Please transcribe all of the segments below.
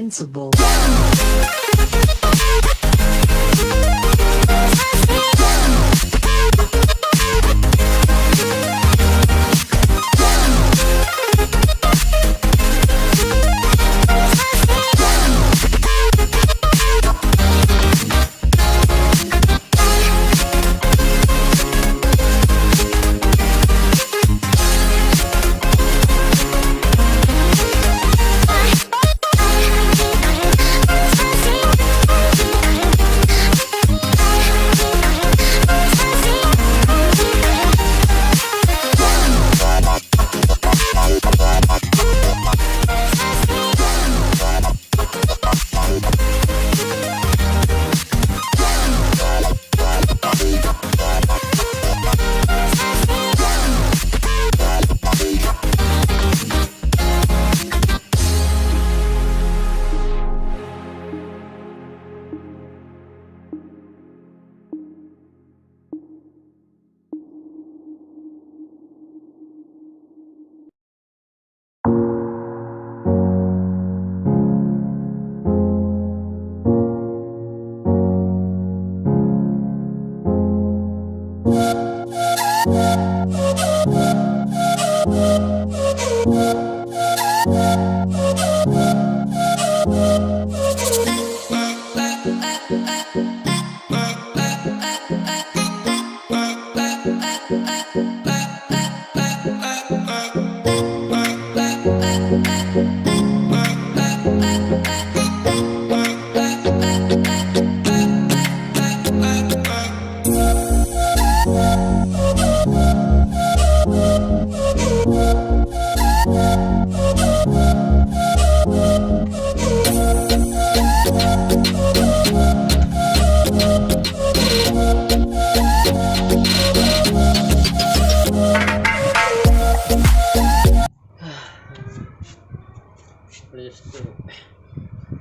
Invincible.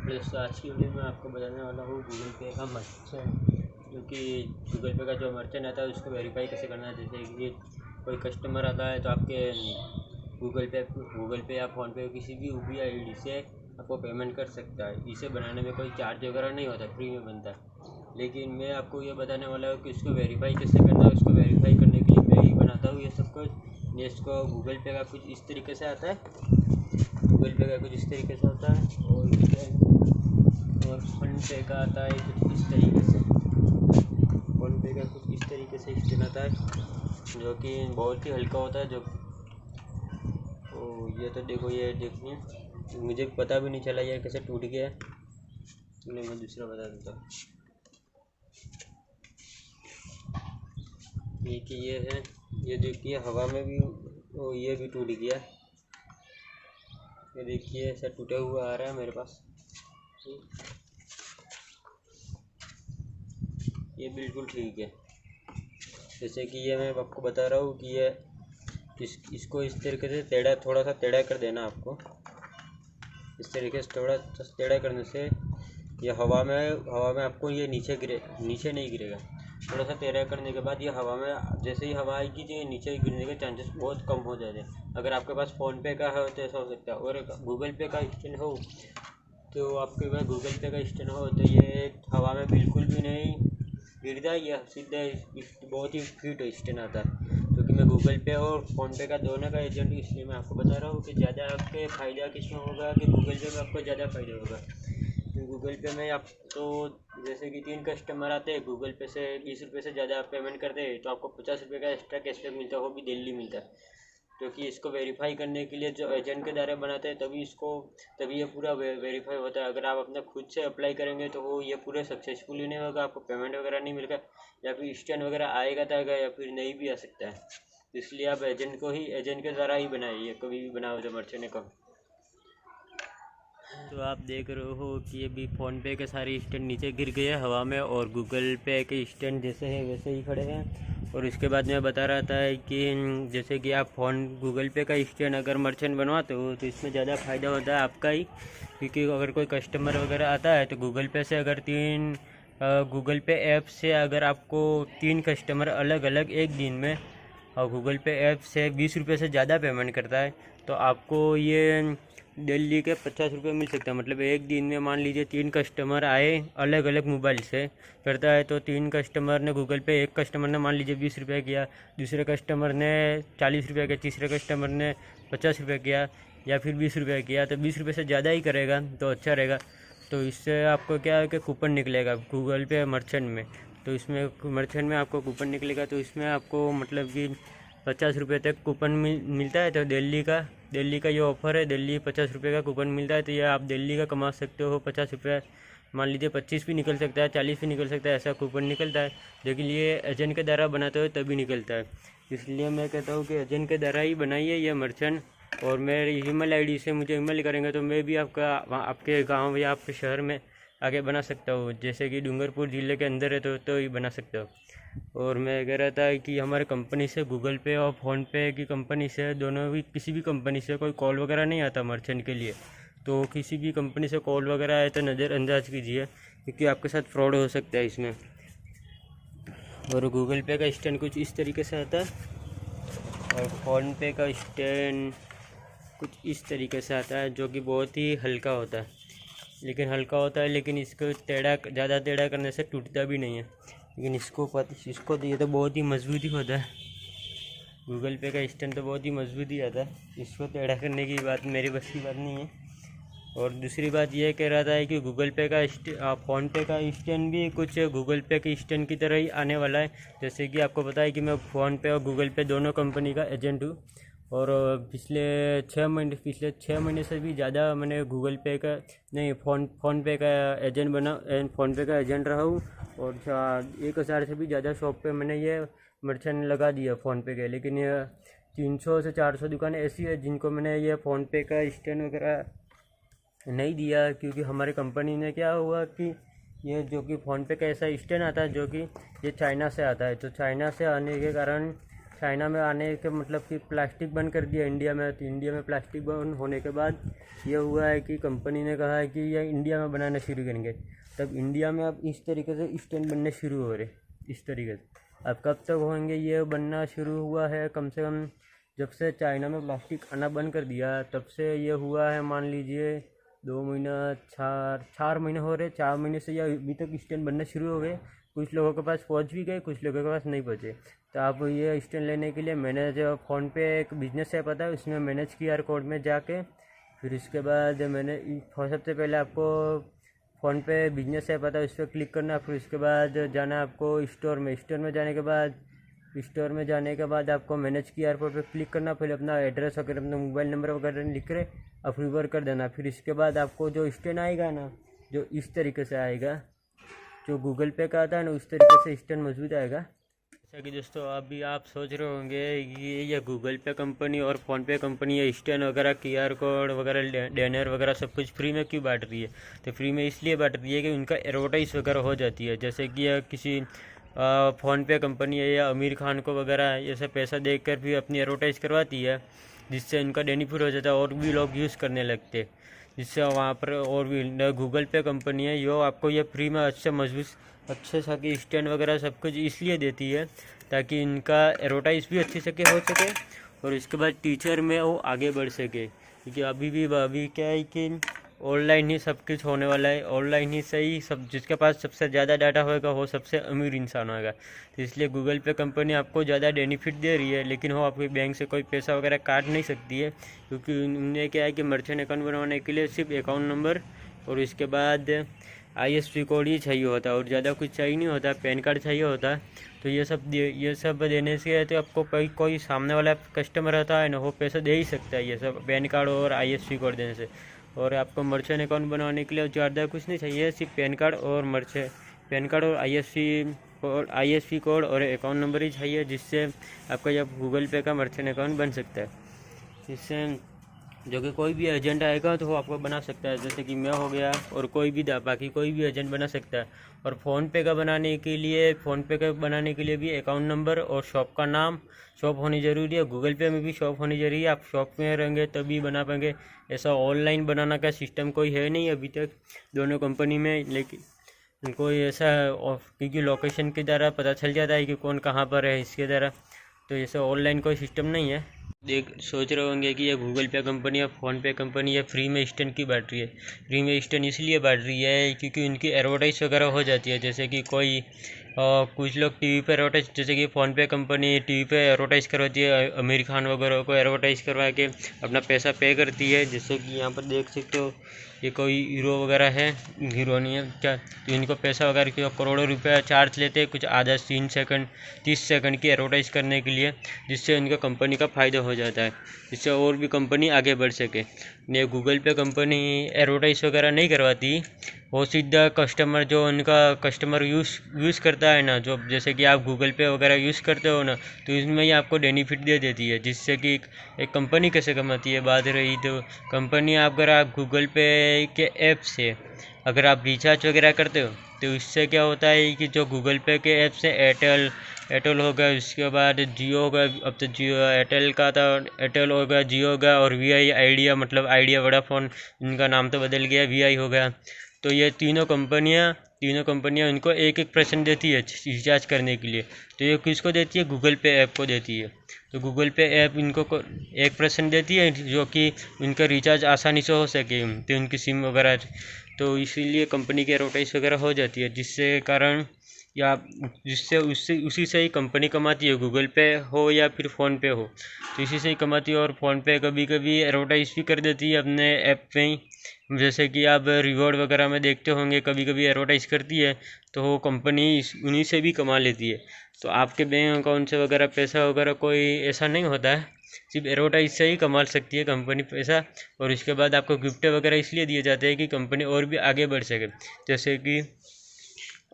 दोस्तों आज की वीडियो में आपको बताने वाला हूँ गूगल पे का मर्चेंट, जो कि गूगल पे का जो मर्चेंट आता है उसको वेरीफाई कैसे करना है। जैसे कि कोई कस्टमर आता है तो आपके गूगल पे या फ़ोनपे किसी भी UPI ID से आपको पेमेंट कर सकता है। इसे बनाने में कोई चार्ज वगैरह नहीं होता, फ्री में बनता है। लेकिन मैं आपको ये बताने वाला हूँ कि इसको वेरीफाई कैसे करना है। उसको वेरीफाई करने के लिए मैं ही बनाता हूँ ये सब कुछ। इसको गूगल पे का कुछ इस तरीके से आता है, गूगल पे का कुछ इस तरीके से होता है, और फ़ोनपे का आता है कुछ इस तरीके से। फ़ोनपे का कुछ इस तरीके से स्कैन आता है, जो कि बहुत ही हल्का होता है। जो ये तो देखो, ये देखिए, मुझे पता भी नहीं चला यार कैसे टूट गया। चलो मैं दूसरा बता देता हूँ। ये है, ये देखिए हवा में भी ये भी टूट गया। ये देखिए ऐसा टूटा हुआ आ रहा है मेरे पास। ये बिल्कुल ठीक है। जैसे कि ये मैं आपको बता रहा हूँ कि ये इसको इस तरीके से थोड़ा सा टेढ़ा कर देना आपको। इस तरीके से थोड़ा टेढ़ा करने से ये हवा में आपको ये नीचे नहीं गिरेगा। थोड़ा सा टेढ़ा करने के बाद ये हवा में जैसे ही हवा आएगी तो ये नीचे गिरने के चांसेस बहुत कम हो जाते हैं। अगर आपके पास फ़ोनपे का है तो ऐसा हो सकता है, और गूगल पे का स्कैन हो तो आपके पास गूगल पे का स्कैन हो तो ये हवा में बिल्कुल भी नहीं गिरता। ये सीधा बहुत ही फिट स्टैंड आता है। क्योंकि मैं गूगल पे और फ़ोनपे का दोनों का एजेंट हूँ, इसलिए मैं आपको बता रहा हूँ कि ज़्यादा आपके फ़ायदा किस में होगा कि गूगल पे में आपको ज़्यादा फ़ायदा होगा। गूगल पे में आप तो जैसे कि 3 कस्टमर आते हैं, गूगल पे से 20 रुपये से ज़्यादा आप पेमेंट करते हैं तो आपको 50 रुपये का एक्स्ट्रा कैशबैक मिलता है, वो भी डेली मिलता है। क्योंकि इसको वेरीफाई करने के लिए जो एजेंट के द्वारा बनाते हैं तभी ये पूरा वेरीफाई होता है। अगर आप अपना खुद से अप्लाई करेंगे तो वो ये पूरे सक्सेसफुल ही नहीं होगा, आपको पेमेंट वगैरह नहीं मिलेगा, या फिर स्टैंड वगैरह आएगा तो आएगा, या फिर नहीं भी आ सकता है। इसलिए आप एजेंट के द्वारा ही बनाइए, कभी भी बनाओ तो मर्चेंट को। तो आप देख रहे हो कि अभी फ़ोनपे के सारे स्टैंड नीचे गिर गए हैं हवा में, और गूगल पे के स्टैंड जैसे है वैसे ही खड़े हैं। और इसके बाद मैं बता रहा था कि जैसे कि आप गूगल पे का स्टैंड अगर मर्चेंट बनवाते हो तो इसमें ज़्यादा फ़ायदा होता है आपका ही। क्योंकि अगर कोई कस्टमर वगैरह आता है तो गूगल पे से अगर गूगल पे ऐप से अगर आपको 3 कस्टमर अलग अलग एक दिन में और गूगल पे ऐप से 20 रुपये से ज़्यादा पेमेंट करता है तो आपको ये दिल्ली के 50 रुपये मिल सकता है। मतलब एक दिन में मान लीजिए 3 कस्टमर आए अलग अलग मोबाइल से करता है, तो 3 कस्टमर ने गूगल पे, एक कस्टमर ने मान लीजिए 20 रुपये किया, दूसरे कस्टमर ने 40 रुपये किया, तीसरे कस्टमर ने 50 रुपये किया या फिर 20 रुपये किया, तो 20 रुपये से ज़्यादा ही करेगा तो अच्छा रहेगा। तो इससे आपको क्या है कि कूपन निकलेगा गूगल पे मर्चेंट में। तो इसमें मर्चेंट में आपको कूपन निकलेगा, तो इसमें आपको मतलब कि 50 रुपये तक कूपन मिलता है। तो दिल्ली का ये ऑफ़र है, दिल्ली 50 रुपये का कूपन मिलता है। तो ये आप दिल्ली का कमा सकते हो 50 रुपये, मान लीजिए 25 भी निकल सकता है, 40 भी निकल सकता है, ऐसा कूपन निकलता है। लेकिन ये एजेंट के द्वारा बनाते हो तभी निकलता है। इसलिए मैं कहता हूँ कि एजेंट के द्वारा ही बनाइए ये मर्चेंट। और मेरे ईमेल आईडी से मुझे ईमेल करेंगे तो मैं भी आपके गाँव या आपके शहर में आगे बना सकता हूँ। जैसे कि डूंगरपुर ज़िले के अंदर है तो ही बना सकता हूँ। और मैं कह रहा था कि हमारे कंपनी से, गूगल पे और फ़ोनपे की कंपनी से, दोनों भी किसी भी कंपनी से कोई कॉल वगैरह नहीं आता मर्चेंट के लिए। तो किसी भी कंपनी से कॉल वगैरह आए तो नज़रअंदाज कीजिए, क्योंकि आपके साथ फ्रॉड हो सकता है इसमें। और गूगल पे का स्टैंड कुछ इस तरीके से आता है और फ़ोनपे का स्टैंड कुछ इस तरीके से आता है, जो कि बहुत ही हल्का होता है। लेकिन इसको ज़्यादा टेढ़ा करने से टूटता भी नहीं है। लेकिन इसको दिए तो बहुत ही मजबूती होता है। गूगल पे का स्टैंड तो बहुत ही मजबूती आता है, इसको टेढ़ा करने की बात मेरी बस की बात नहीं है। और दूसरी बात यह कह रहा था कि गूगल पे का फ़ोनपे का स्टैंड भी कुछ गूगल पे के स्टैंड की तरह ही आने वाला है। जैसे कि आपको पता है कि मैं फ़ोनपे और गूगल पे दोनों कंपनी का एजेंट हूँ। और पिछले 6 महीने से भी ज़्यादा मैंने फ़ोनपे का एजेंट फ़ोनपे का एजेंट रहा हूँ। और 1000 से भी ज़्यादा शॉप पे मैंने ये मर्चेंट लगा दिया फ़ोनपे के। लेकिन ये 300 से 400 दुकानें ऐसी है जिनको मैंने ये फ़ोनपे का स्टैंड वगैरह नहीं दिया, क्योंकि हमारी कंपनी ने क्या हुआ कि ये जो कि फ़ोनपे का ऐसा स्टैंड आता है जो कि ये चाइना से आता है। तो चाइना से आने के कारण, चाइना में आने के मतलब कि प्लास्टिक बंद कर दिया इंडिया में। तो इंडिया में प्लास्टिक बंद होने के बाद ये हुआ है कि कंपनी ने कहा है कि ये इंडिया में बनाना शुरू करेंगे। तब इंडिया में अब इस तरीके से स्टैंड बनने शुरू हो रहे, इस तरीके से। अब कब तक होंगे ये बनना शुरू हुआ है, कम से कम जब से चाइना में प्लास्टिक आना बंद कर दिया तब से ये हुआ है। मान लीजिए 2 महीना, 4 महीने हो रहे। 4 महीने से ये अभी तक स्टैंड बनना शुरू हो गए। कुछ लोगों के पास पहुंच भी गए, कुछ लोगों के पास नहीं पहुंचे। तो आप ये स्टैंड लेने के लिए मैंने जो फ़ोनपे एक बिजनेस ऐप आता है उसमें मैनेज QR कोड में जाके, फिर उसके बाद सबसे पहले आपको फ़ोनपे बिजनेस ऐप आता है उस पर क्लिक करना। फिर उसके बाद जाना आपको स्टोर में स्टोर में जाने के बाद आपको मैनेज QR कोड पर क्लिक करना। फिर अपना एड्रेस वगैरह, अपना मोबाइल नंबर वगैरह लिख कर अप्रूवर कर देना। फिर इसके बाद आपको जो स्टैंड आएगा ना, जो इस तरीके से आएगा, जो गूगल पे का आता है ना, उस तरीके से स्टैंड मजबूत आएगा। जैसा कि दोस्तों अभी आप सोच रहे होंगे कि ये गूगल पे कंपनी और फ़ोनपे कंपनी ये स्टैंड वगैरह, QR कोड वगैरह, बैनर वगैरह सब कुछ फ्री में क्यों बांट रही है। तो फ्री में इसलिए बांट रही है कि उनका एडवर्टाइज वगैरह हो जाती है। जैसे कि किसी फ़ोनपे कंपनी है या आमिर खान को वगैरह ये सब पैसा देख कर भी अपनी एडवर्टाइज़ करवाती है, जिससे उनका बेनिफिट हो जाता है और भी लोग यूज़ करने लगते, जिससे वहाँ पर और भी गूगल पे कंपनी है यो आपको ये फ्री में अच्छे सा कि स्टैंड वगैरह सब कुछ इसलिए देती है ताकि इनका एडवर्टाइज भी अच्छी हो सके और इसके बाद टीचर में वो आगे बढ़ सके। क्योंकि अभी क्या है कि ऑनलाइन ही सब कुछ होने वाला है, ऑनलाइन ही सही सब, जिसके पास सबसे ज़्यादा डाटा होगा वो सबसे अमीर इंसान होगा। तो इसलिए गूगल पे कंपनी आपको ज़्यादा बेनिफिट दे रही है, लेकिन वो आपके बैंक से कोई पैसा वगैरह काट नहीं सकती है। क्योंकि उन्हें क्या है कि मर्चेंट अकाउंट बनवाने के लिए सिर्फ अकाउंट नंबर और इसके बाद ISP कोड ही चाहिए होता है और ज़्यादा कुछ चाहिए नहीं होता, पैन कार्ड चाहिए होता है। तो ये सब देने से तो आपको कोई सामने वाला कस्टमर रहता है ना, वो पैसा दे ही सकता है, ये सब पैन कार्ड और ISP कोड देने से। और आपको मर्चेंट अकाउंट बनवाने के लिए ज़्यादा कुछ नहीं चाहिए, सिर्फ पैन कार्ड और ISP कोड और अकाउंट नंबर ही चाहिए, जिससे आपका जब गूगल पे का मर्चेंट अकाउंट बन सकता है। इससे जो कि कोई भी एजेंट आएगा तो वो आपको बना सकता है, जैसे कि मैं हो गया और बाकी कोई भी एजेंट बना सकता है। और फ़ोनपे का बनाने के लिए भी अकाउंट नंबर और शॉप का नाम, शॉप होनी ज़रूरी है। गूगल पे में भी शॉप होनी ज़रूरी है, आप शॉप में रहेंगे तभी बना पाएंगे। ऐसा ऑनलाइन बनाना का सिस्टम कोई है नहीं अभी तक दोनों कंपनी में। लेकिन कोई ऐसा, क्योंकि लोकेशन के द्वारा पता चल जाता है कि कौन कहाँ पर है इसके द्वारा, तो ऐसा ऑनलाइन कोई सिस्टम नहीं है। सोच रहे होंगे कि ये गूगल पे कंपनी या फ़ोन पे कंपनी या फ्री में स्टैंड की बांट रही है। फ्री में स्टैंड इसलिए बांट रही है क्योंकि उनकी एडवर्टाइज वगैरह हो जाती है। जैसे कि कोई कुछ लोग टीवी पे एडवर्टाइज, जैसे कि फ़ोन पे कंपनी टीवी पे एडवर्टाइज करवाती है, आमिर खान वगैरह को एडवर्टाइज करवा के अपना पैसा पे करती है। जैसे कि यहाँ पर देख सकते हो ये कोई हीरो वगैरह है, हीरो नहीं है क्या, तो इनको पैसा वगैरह क्यों करोड़ों रुपया चार्ज लेते हैं कुछ आधा 3 सेकंड 30 सेकंड की एडवर्टाइज करने के लिए, जिससे उनका कंपनी का फ़ायदा हो जाता है, जिससे और भी कंपनी आगे बढ़ सके। ये गूगल पे कंपनी एडवर्टाइज वगैरह नहीं करवाती, वो सीधा कस्टमर जो उनका कस्टमर यूज़ करता है ना, जो जैसे कि आप गूगल पे वगैरह यूज़ करते हो ना, तो इसमें ही आपको बेनिफिट दे देती है। जिससे कि एक कंपनी कैसे कमाती है, बात रही तो कंपनी अगर आप गूगल पे के ऐप से अगर आप रिचार्ज वगैरह करते हो तो इससे क्या होता है कि जो गूगल पे के ऐप से एयरटेल हो गया, उसके बाद जियो हो गया, अब तो जियो एयरटेल का था, एयरटेल हो गया, जियो हो गया, और वीआई आइडिया, मतलब आइडिया वोडाफोन, इनका नाम तो बदल गया, वीआई हो गया। तो ये तीनों कंपनियां उनको 1% देती है रिचार्ज करने के लिए। तो ये किसको देती है, गूगल पे ऐप को देती है। तो गूगल पे ऐप इनको 1% देती है, जो कि उनका रिचार्ज आसानी से हो सके, तो उनकी सिम वगैरह, तो इसीलिए कंपनी की एडवर्टाइज वगैरह हो जाती है, जिससे कारण या जिससे उसी से ही कंपनी कमाती है, गूगल पे हो या फिर फ़ोन पे हो, तो इसी से ही कमाती है। और फ़ोन पे कभी कभी एडवर्टाइज भी कर देती है अपने ऐप पे ही, जैसे कि आप रिवॉर्ड वगैरह में देखते होंगे कभी कभी एडवर्टाइज करती है, तो वो कंपनी उन्हीं से भी कमा लेती है। तो आपके बैंक अकाउंट से वगैरह पैसा वगैरह कोई ऐसा नहीं होता है, सिर्फ एडवर्टाइज से ही कमा सकती है कंपनी पैसा। और इसके बाद आपको गिफ्ट वगैरह इसलिए दिए जाते हैं कि कंपनी और भी आगे बढ़ सके। जैसे कि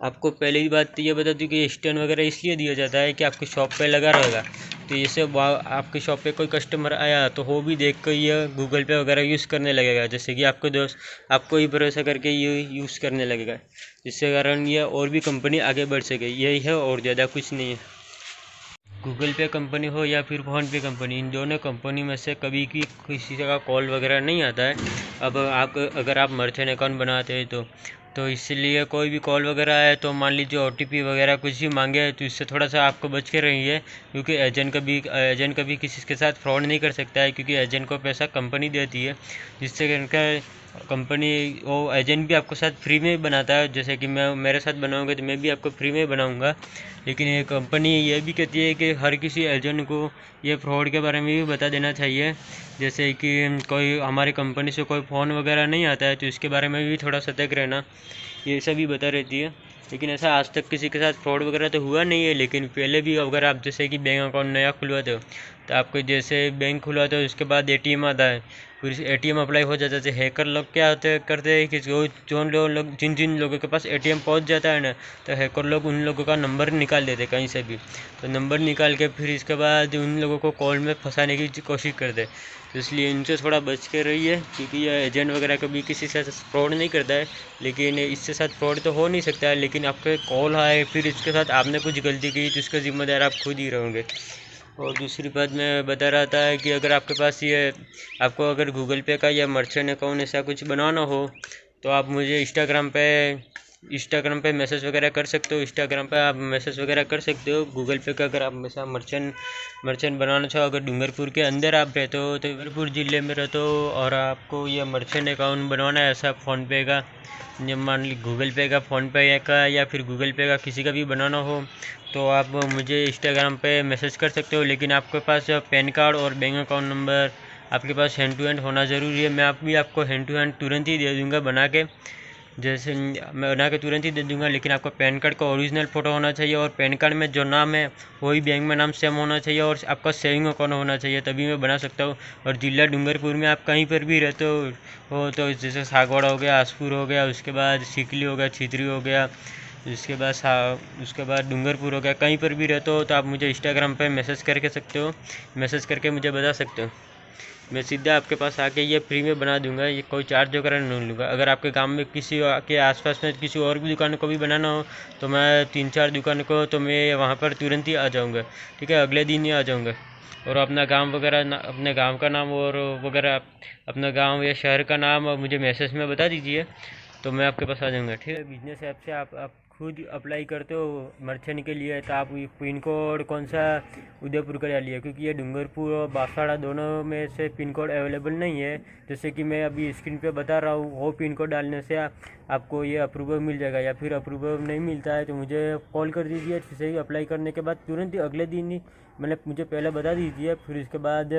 आपको पहले ही बात तो ये बता दूँ कि स्टैंड वगैरह इसलिए दिया जाता है कि आपकी शॉप पे लगा रहेगा, तो जैसे आपकी शॉप पे कोई कस्टमर आया तो वो भी देख कर ये गूगल पे वगैरह यूज़ करने लगेगा, जैसे कि आपके दोस्त आपको ही भरोसा करके ये यूज़ करने लगेगा, जिससे कारण ये और भी कंपनी आगे बढ़ सके, यही है और ज़्यादा कुछ नहीं है। गूगल पे कंपनी हो या फिर फ़ोन पे कंपनी, इन दोनों कंपनी में से कभी की किसी का कॉल वगैरह नहीं आता है। अब आप अगर आप मर्चेंट अकाउंट बनाते हैं तो इसलिए कोई भी कॉल वगैरह आए तो मान लीजिए OTP वगैरह कुछ भी मांगे, तो इससे थोड़ा सा आपको बच के रहिए, क्योंकि एजेंट कभी किसी के साथ फ्रॉड नहीं कर सकता है, क्योंकि एजेंट को पैसा कंपनी देती है, जिससे उनका कंपनी वो एजेंट भी आपको साथ फ्री में बनाता है। जैसे कि मैं मेरे साथ बनाऊंगा तो मैं भी आपको फ्री में बनाऊंगा, लेकिन ये कंपनी ये भी कहती है कि हर किसी एजेंट को ये फ्रॉड के बारे में भी बता देना चाहिए। जैसे कि कोई हमारी कंपनी से कोई फ़ोन वगैरह नहीं आता है तो इसके बारे में भी थोड़ा सतर्क रहना, ये सब भी बता रहती है। लेकिन ऐसा आज तक किसी के साथ फ्रॉड वगैरह तो हुआ नहीं है, लेकिन पहले भी अगर आप जैसे कि बैंक अकाउंट नया खुलवाते हो तो आपको जैसे बैंक खुलवाते हो उसके बाद ATM आता है, फिर ATM अप्लाई हो जाता है। हैकर लोग क्या करते हैं कि जिन लोगों के पास ATM पहुंच जाता है ना, तो हैकर लोग उन लोगों का नंबर निकाल देते कहीं से भी, तो नंबर निकाल के फिर इसके बाद उन लोगों को कॉल में फंसाने की कोशिश करते। तो इसलिए इनसे थोड़ा बच के रहिए, क्योंकि यह एजेंट वगैरह कभी किसी से फ्रॉड नहीं करता है। लेकिन इससे साथ फ्रॉड तो हो नहीं सकता है, लेकिन आपके कॉल आए फिर इसके साथ आपने कुछ गलती की तो इसका जिम्मेदार आप खुद ही रहोगे। और दूसरी बात मैं बता रहा था कि अगर आपके पास ये आपको अगर गूगल पे का या मर्चेंट अकाउंट ऐसा कुछ बनाना हो तो आप मुझे इंस्टाग्राम पे मैसेज वगैरह कर सकते हो। इंस्टाग्राम पे आप मैसेज वगैरह कर सकते हो। गूगल पे का अगर आप ऐसा मर्चेंट बनाना चाहो, अगर डूंगरपुर के अंदर आप रहते हो तो डूंगरपुर ज़िले में रहते हो और आपको ये मर्चेंट अकाउंट बनवाना है ऐसा फ़ोन पे का, जब मान ली गूगल पे का, फ़ोन पे का या फिर गूगल पे का किसी का भी बनाना हो तो आप मुझे इंस्टाग्राम पे मैसेज कर सकते हो। लेकिन आपके पास पैन कार्ड और बैंक अकाउंट नंबर आपके पास हैंड टू हैंड होना ज़रूरी है। मैं आपको हैंड टू हैंड तुरंत ही दे दूँगा बना के, जैसे मैं बना के तुरंत ही दे दूँगा, लेकिन आपका पैन कार्ड का ओरिजिनल फ़ोटो होना चाहिए और पैन कार्ड में जो नाम है वही बैंक में नाम सेम होना चाहिए और आपका सेविंग अकाउंट होना चाहिए, तभी मैं बना सकता हूँ। और जिला डूंगरपुर में आप कहीं पर भी रहते हो तो जैसे सागवाड़ा हो गया, आसपुर हो गया, उसके बाद सिकली हो गया, छितरी हो गया, उसके बाद डूंगरपुर हो गया, कहीं पर भी रहते हो तो आप मुझे इंस्टाग्राम पर मैसेज करके मुझे बता सकते हो। मैं सीधा आपके पास आके ये फ्री में बना दूंगा, ये कोई चार्ज वगैरह नहीं लूँगा। अगर आपके गांव में किसी के आसपास में किसी और भी दुकान को भी बनाना हो तो मैं 3-4 दुकान को तो मैं वहाँ पर तुरंत ही आ जाऊँगा, ठीक है, अगले दिन ही आ जाऊँगा। और अपना गांव वगैरह अपने गांव का नाम और वगैरह अपना गांव या शहर का नाम मुझे मैसेज में बता दीजिए तो मैं आपके पास आ जाऊँगा, ठीक है। बिजनेस ऐप से आप खुद अप्लाई करते हो मर्चेंट के लिए तो आप पिन कोड कौन सा उदयपुर का डालिए, क्योंकि ये डूंगरपुर और बांसवाड़ा दोनों में से पिन कोड अवेलेबल नहीं है। जैसे कि मैं अभी स्क्रीन पे बता रहा हूँ, वो पिन कोड डालने से आपको ये अप्रूवल मिल जाएगा। या फिर अप्रूवल नहीं मिलता है तो मुझे कॉल कर दीजिए। जैसे ही अप्लाई करने के बाद तुरंत ही अगले दिन ही मतलब मुझे पहले बता दीजिए, फिर इसके बाद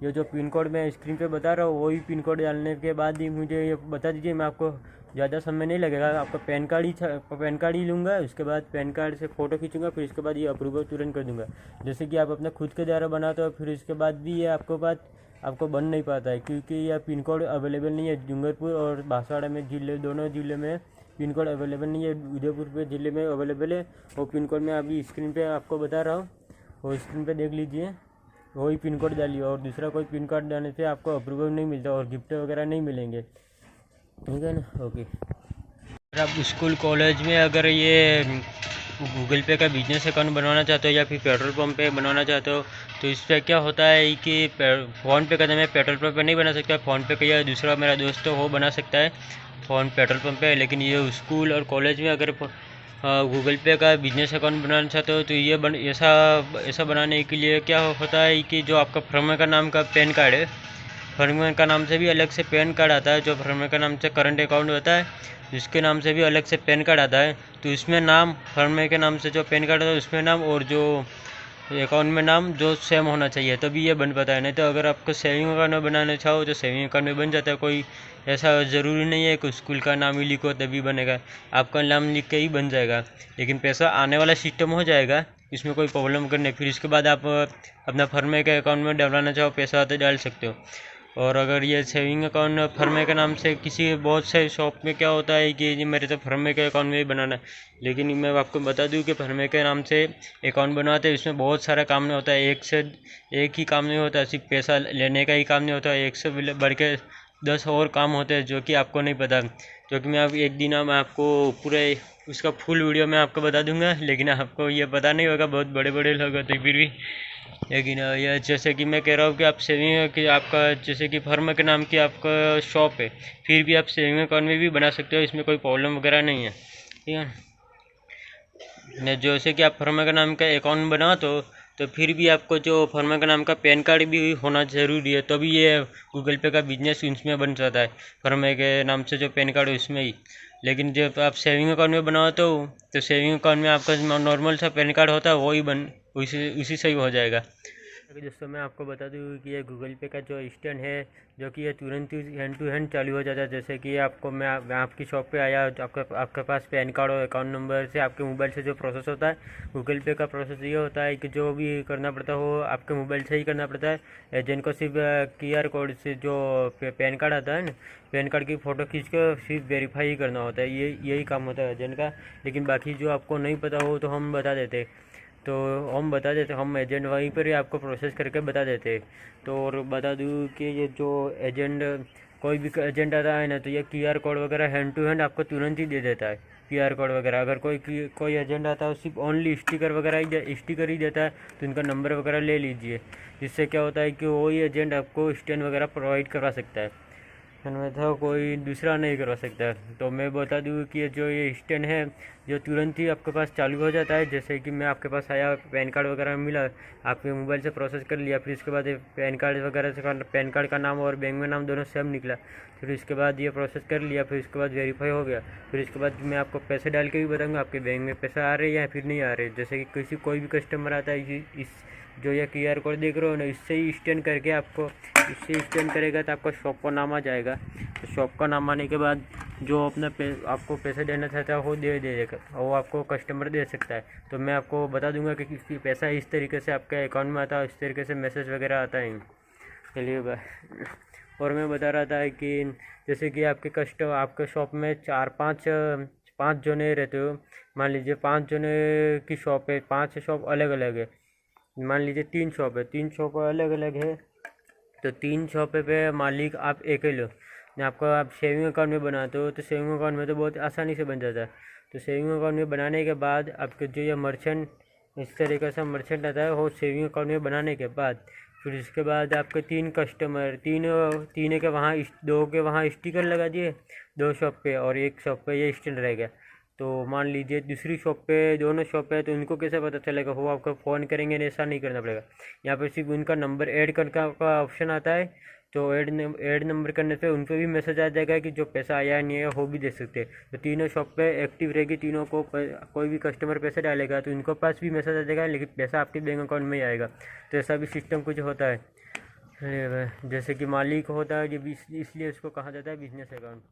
ये जो पिन कोड मैं स्क्रीन पे बता रहा हूँ वही पिन कोड डालने के बाद ही मुझे ये बता दीजिए। मैं आपको ज़्यादा समय नहीं लगेगा, आपका पैन कार्ड ही लूँगा। उसके बाद पैन कार्ड से फ़ोटो खींचूंगा, फिर इसके बाद ये अप्रूवल तुरंत कर दूँगा। जैसे कि आप अपना खुद के द्वारा बनाते हो, फिर इसके बाद भी ये आपको बन नहीं पाता है, क्योंकि यह पिन कोड अवेलेबल नहीं है। डूंगरपुर और बांसवाड़ा में दोनों ज़िले में पिन कोड अवेलेबल नहीं है। उदयपुर पे ज़िले में अवेलेबल है। वो पिन कोड मैं अभी स्क्रीन पे आपको बता रहा हूँ, वो स्क्रीन पे देख लीजिए, वही पिन कोड डालिए। और दूसरा कोई पिन कोड डालने से आपको अप्रूवल नहीं मिलता और गिफ्ट वगैरह नहीं मिलेंगे, ठीक है ना। ओके। अगर आप स्कूल कॉलेज में अगर ये गूगल पे का बिजनेस अकाउंट बनवाना चाहते हो या फिर पेट्रोल पंप पे बनवाना चाहते हो, तो इस पर क्या होता है कि फ़ोन पे का मैं पेट्रोल पंप पे नहीं बना सकता। फ़ोन पे का या दूसरा मेरा दोस्त हो बना सकता है पेट्रोल पंप पे। लेकिन ये स्कूल और कॉलेज में अगर गूगल पे का बिजनेस अकाउंट बनाना चाहते हो तो ये ऐसा बनाने के लिए क्या होता है कि जो आपका फर्म का नाम का पैन कार्ड है, फर्म का नाम से भी अलग से पैन कार्ड आता है। जो फर्म का नाम से करंट अकाउंट होता है, इसके नाम से भी अलग से पैन कार्ड आता है। तो इसमें नाम फर्म के नाम से जो पैन कार्ड होता है उसमें नाम और जो अकाउंट में नाम जो सेम होना चाहिए, तभी ये बन पाता है। नहीं तो अगर आपको सेविंग अकाउंट में बनाना चाहो तो सेविंग अकाउंट में बन जाता है। कोई ऐसा ज़रूरी नहीं है कि स्कूल का नाम ही लिखो तभी बनेगा, आपका नाम लिख के ही बन जाएगा। लेकिन पैसा आने वाला सिस्टम हो जाएगा, इसमें कोई प्रॉब्लम करने। फिर इसके बाद आप अपना फर्म के अकाउंट में डलवाना चाहो पैसा तो डाल सकते हो। और अगर ये सेविंग अकाउंट फर्म के नाम से किसी बहुत से शॉप में क्या होता है कि जी मेरे तो फर्म के अकाउंट में ही बनाना है, लेकिन मैं आपको बता दूं कि फर्म के नाम से अकाउंट बनवाते हैं इसमें बहुत सारा काम नहीं होता है। एक ही काम नहीं होता, सिर्फ पैसा लेने का ही काम नहीं होता है, एक से बढ़ के 10 और काम होते हैं जो कि आपको नहीं पता। जो कि मैं एक दिन मैं आपको पूरे उसका फुल वीडियो मैं आपको बता दूंगा, लेकिन आपको ये पता नहीं होगा, बहुत बड़े बड़े लोग होते फिर भी। लेकिन यह जैसे कि मैं कह रहा हूँ कि आप सेविंग कि आपका जैसे कि फर्म के नाम की आपका शॉप है, फिर भी आप सेविंग अकाउंट में भी बना सकते हो, इसमें कोई प्रॉब्लम वगैरह नहीं है, ठीक है। जैसे कि आप फर्म के नाम का अकाउंट बनाओ तो फिर भी आपको जो फर्म के नाम का पैन कार्ड भी होना ज़रूरी है, तभी ये गूगल पे का बिजनेस उसमें बन जाता है, फर्म के नाम से जो पैन कार्ड है उसमें ही। लेकिन जब आप सेविंग अकाउंट में बनाओ तो सेविंग अकाउंट में आपका नॉर्मल सा पैन कार्ड होता है, वही उसी से ही हो जाएगा। दोस्तों मैं आपको बता दूँ कि ये गूगल पे का जो स्टैंड है, जो कि ये तुरंत ही हैंड टू हैंड चालू हो जाता है। जैसे कि आपको मैं आपकी शॉप पे आया, आपके पास पैन कार्ड और अकाउंट नंबर से आपके मोबाइल से जो प्रोसेस होता है, गूगल पे का प्रोसेस ये होता है कि जो भी करना पड़ता हो आपके मोबाइल से ही करना पड़ता है। एजेंट को सिर्फ QR कोड से जो पैन कार्ड आता है ना, पैन कार्ड की फ़ोटो खींच कर सिर्फ वेरीफाई ही करना होता है, यही काम होता है एजेंट का। लेकिन बाकी जो आपको नहीं पता हो तो हम बता देते, हम एजेंट वहीं पर ही आपको प्रोसेस करके बता देते। तो और बता दूँ कि ये जो एजेंट कोई भी एजेंट आता है ना, तो ये QR कोड वगैरह हैंड टू हैंड आपको तुरंत ही दे देता है। QR कोड वगैरह अगर कोई एजेंट आता है सिर्फ ओनली स्टिकर ही देता है, तो इनका नंबर वगैरह ले लीजिए। जिससे क्या होता है कि वही एजेंट आपको स्टैंड वगैरह प्रोवाइड करवा सकता है, अन्यथा कोई दूसरा नहीं करवा सकता। तो मैं बता दूँ कि ये स्टैंड है जो तुरंत ही आपके पास चालू हो जाता है। जैसे कि मैं आपके पास आया, पैन कार्ड वगैरह मिला, आपके मोबाइल से प्रोसेस कर लिया, फिर इसके बाद पैन कार्ड वगैरह से पैन कार्ड का नाम और बैंक में नाम दोनों सेम निकला, फिर इसके बाद ये प्रोसेस कर लिया, फिर इसके बाद वेरीफाई हो गया। फिर इसके बाद मैं आपको पैसे डाल के भी बताऊँगा आपके बैंक में पैसा आ रहे हैं या फिर नहीं आ रहे। जैसे कि कोई भी कस्टमर आता है इस जो ये QR कोड देख रहे हो ना, इससे ही स्कैन करके इससे स्कैन करेगा तो आपका शॉप का नाम आ जाएगा। तो शॉप का नाम आने के बाद जो आपको पैसे देना चाहता है वो दे देगा, वो आपको कस्टमर दे सकता है। तो मैं आपको बता दूंगा कि पैसा इस तरीके से आपके अकाउंट में आता है, इस तरीके से मैसेज वगैरह आता है। चलिए बाय। और मैं बता रहा था कि जैसे कि आपके शॉप में 5 जने रहते हो, मान लीजिए 5 जने की शॉप है, 5 शॉप अलग अलग है। मान लीजिए 3 शॉप है, 3 शॉप अलग अलग है, तो 3 शॉप पे मालिक आप एक ही लो। आपको आप सेविंग अकाउंट में बनाते हो तो सेविंग अकाउंट में तो बहुत आसानी से बन जाता है। तो सेविंग अकाउंट में बनाने के बाद आपके जो ये मर्चेंट इस तरीके से मर्चेंट आता है, वो सेविंग अकाउंट में बनाने के बाद फिर इसके बाद आपके 3 कस्टमर तीन के वहाँ 2 के वहाँ स्टिकर लगा दिए 2 शॉप पे, और एक शॉप पे ये स्टैंड रह गया। तो मान लीजिए दूसरी शॉप पे, दोनों शॉप है, तो उनको कैसे पता चलेगा? वो आपको फ़ोन करेंगे, ऐसा नहीं करना पड़ेगा। यहाँ पे सिर्फ उनका नंबर ऐड करने का ऑप्शन आता है, तो ऐड नंबर करने से उन पर भी मैसेज आ जाएगा कि जो पैसा आया नहीं है वो भी दे सकते हैं। तो तीनों शॉप पे एक्टिव रहेगी, तीनों को कोई भी कस्टमर पैसे डालेगा तो उनको पास भी मैसेज आ जाएगा, लेकिन पैसा आपके बैंक अकाउंट में ही आएगा। तो ऐसा भी सिस्टम कुछ होता है। जैसे कि मालिक होता है, ये भी इसलिए उसको कहा जाता है बिजनेस अकाउंट।